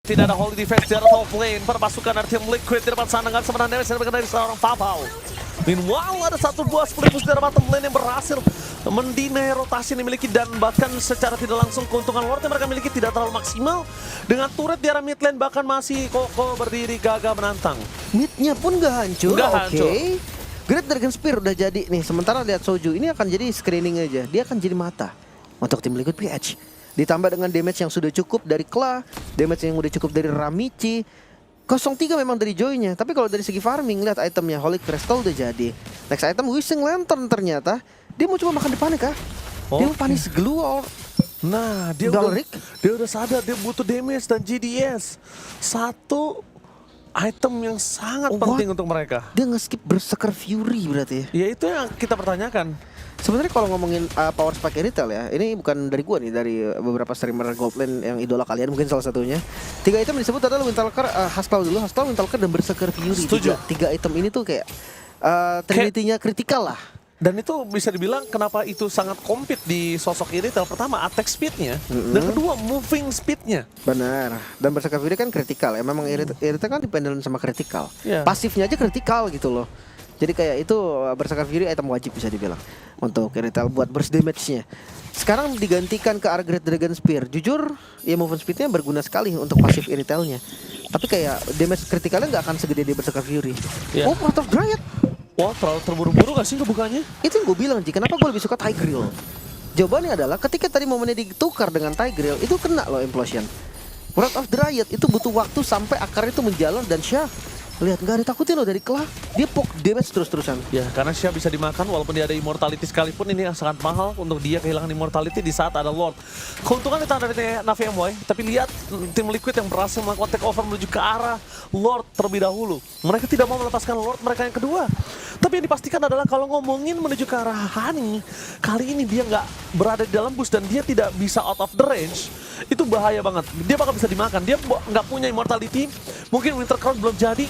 Tidak ada holy defense di top lane. Perpasukan dari tim Liquid di depan sana dengan sebenarnya damage dari seorang Vavau. Meanwhile ada satu buah split push dari bottom lane yang berhasil mendinai rotasi yang dimiliki dan bahkan secara tidak langsung keuntungan Lord yang mereka miliki tidak terlalu maksimal. Dengan turret di arah mid lane bahkan masih kokoh berdiri gagah menantang. Midnya pun gak hancur. Nggak hancur. Great Dragon Spear udah jadi nih. Sementara lihat Soju ini akan jadi screening aja. Dia akan jadi mata untuk tim Liquid PH. Ditambah dengan damage yang sudah cukup dari Kla, damage yang udah cukup dari Ramichi. 03 memang dari Joy-nya, tapi kalau dari segi farming lihat itemnya Holy Crystal udah jadi. Next item Wishing Lantern ternyata. Dia mau cuma makan depannya kah? Dia mau panis glue or Nah, dia udah sadar dia butuh damage dan GDS. Satu item yang sangat penting untuk mereka. Dia nge-skip Berserker Fury berarti ya? Ya itu yang kita pertanyakan. Sebenarnya kalau ngomongin power spike retail ya, ini bukan dari gua nih, dari beberapa streamer Goldlane yang idola kalian mungkin salah satunya. 3 item disebut adalah Windtalker, Husklaw dulu, Husklaw, Windtalker dan Berserker Fury. Setuju. Tiga item ini tuh kayak trinity-nya kritikal lah. Dan itu bisa dibilang kenapa itu sangat compete di sosok Irithel. Pertama attack speednya, dan kedua moving speednya. Benar. Dan Berserker Fury kan kritikal ya. Memang Irithel kan dependent sama kritikal. Yeah. Pasifnya aja kritikal gitu loh. Jadi kayak itu Berserker Fury item wajib bisa dibilang untuk Irithel buat burst damage-nya. Sekarang digantikan ke arah Great Dragon Spear. Jujur, ya movement speed-nya berguna sekali untuk pasif Irithel-nya. Tapi kayak damage kritikalnya nggak akan segede di Berserker Fury. Yeah. Oh, Path of Dryad. Wah, terlalu terburu-buru gak sih ngebukanya? Itu yang gue bilang, Ji. Kenapa gue lebih suka Tigreal? Jawabannya adalah ketika tadi momennya ditukar dengan Tigreal, itu kena loh Implosion. Path of Dryad itu butuh waktu sampai akar itu menjalar dan Syah. Lihat, nggak ada takutin loh dari Kla. Dia poke damage terus-terusan. Ya, karena Syah bisa dimakan walaupun dia ada immortality sekalipun ini sangat mahal untuk dia kehilangan immortality di saat ada Lord. Keuntungan di tangan dari Navi MY, tapi lihat tim Liquid yang berhasil melakukan take over menuju ke arah Lord terlebih dahulu. Mereka tidak mau melepaskan Lord mereka yang kedua. Tapi yang dipastikan adalah kalau ngomongin menuju ke arah Hani, kali ini dia nggak berada di dalam bus dan dia tidak bisa out of the range. Itu bahaya banget. Dia bakal bisa dimakan. Dia nggak punya immortality. Mungkin Winter Crown belum jadi.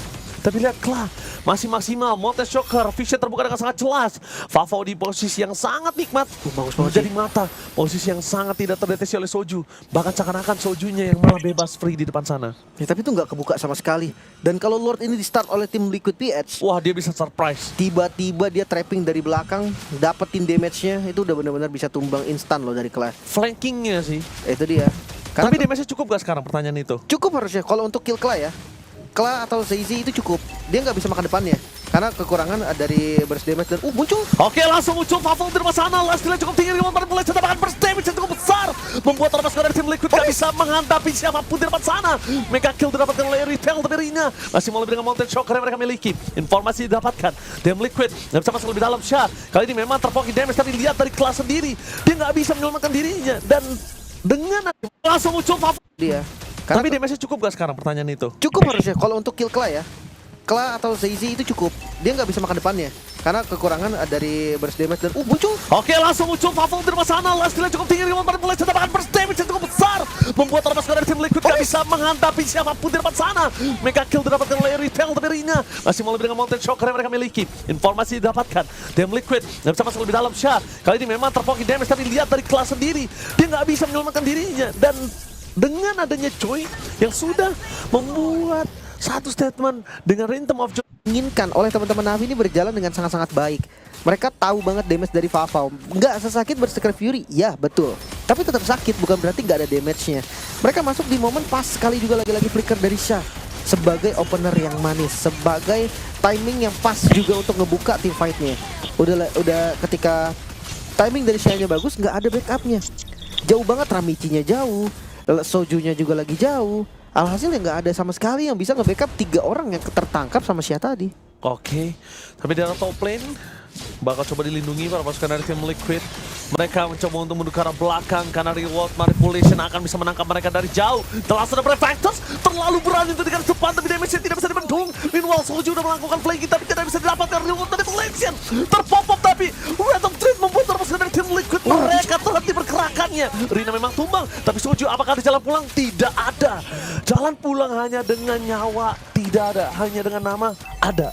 Tapi lihat Kla, masih maksimal, Molten Shocker, vision terbuka dengan sangat jelas. Vavau di posisi yang sangat nikmat, bagus banget jadi mata, posisi yang sangat tidak terdeteksi oleh Soju. Bahkan seakan-akan Sojunya yang malah bebas free di depan sana. Ya, tapi itu nggak kebuka sama sekali. Dan kalau Lord ini di start oleh tim Liquid PH, Wah, dia bisa surprise. tiba-tiba dia trapping dari belakang, dapetin damage-nya, itu udah benar-benar bisa tumbang instan loh dari Kla. Flankingnya sih. Itu dia. Karena Tapi damage-nya cukup gak sekarang pertanyaan itu? cukup harusnya kalau untuk kill Kla ya. Kla atau Zeizi itu cukup. Dia nggak bisa makan depannya karena kekurangan dari burst damage dan muncul. Oke, langsung muncul Vavau di depan sana. Last-nya cukup tinggi dengan mulai mendapatkan burst damage yang cukup besar. Membuat terpasukan dari tim Liquid gak bisa menghadapi siapapun di depan sana. Mega kill didapatkan oleh Irithel dari Rina. Masih mulai dengan Molten Shocker yang mereka miliki. Informasi didapatkan. Tim Liquid nggak bisa masuk lebih dalam Syah. Kali ini memang terpoki damage tapi lihat dari kelas sendiri. Dia nggak bisa menyelamatkan dirinya. Dan dengan langsung muncul Vavau. Dia. Tapi damage-nya cukup gak sekarang pertanyaan itu? Cukup harusnya kalau untuk kill Kla ya. Kla atau Zeizi itu cukup. Dia nggak bisa makan depannya karena kekurangan dari burst damage dan muncul. Oke, langsung muncul Vavau di depan sana. Last-nya cukup tinggi dengan mulai mendapatkan burst damage yang cukup besar. Membuat terpasukan dari tim Liquid gak bisa menghadapi siapapun di depan sana. Mega kill didapatkan oleh Irithel dari Rina. Masih mulai dengan Molten Shocker yang mereka miliki. Informasi didapatkan. Tim Liquid nggak bisa masuk lebih dalam Syah. Kali ini memang terpoki damage tapi lihat dari kelas sendiri. Dia nggak bisa menyelamatkan dirinya. Dan dengan adanya Joy yang sudah membuat satu statement dengan Rhythm of Joy Inginkan oleh teman-teman Navi ini berjalan dengan sangat-sangat baik. Mereka tahu banget damage dari Vavau. Nggak sesakit Berserker Fury, ya betul. Tapi tetap sakit, bukan berarti nggak ada damage-nya. Mereka masuk di momen pas sekali juga lagi-lagi flicker dari Syah. Sebagai opener yang manis, sebagai timing yang pas juga untuk ngebuka team fight-nya. Udah ketika timing dari Syah-nya bagus, nggak ada backupnya. Jauh banget, Ramichi-nya jauh. Sojunya juga lagi jauh. Alhasil ya nggak ada sama sekali yang bisa nge-backup 3 orang yang tertangkap sama Syah tadi. Oke, tapi di arah top lane bakal coba dilindungi para pasukan dari tim Liquid. Mereka mencoba untuk menuju ke arah belakang karena reward manipulation akan bisa menangkap mereka dari jauh. Telah sudah Prefactors terlalu berani untuk dikasih depan tapi damage-nya tidak bisa dibendung. Meanwhile Soju sudah melakukan flanking tapi tidak bisa didapatkan reward manipulation. Terpop-up tapi Rhythm Trade membuat terpasukan dari tim Liquid mereka terhenti pergerakannya. Rina memang tumbang tapi Soju apakah ada jalan pulang? Tidak ada. Jalan pulang hanya dengan nyawa tidak ada, hanya dengan nama ada.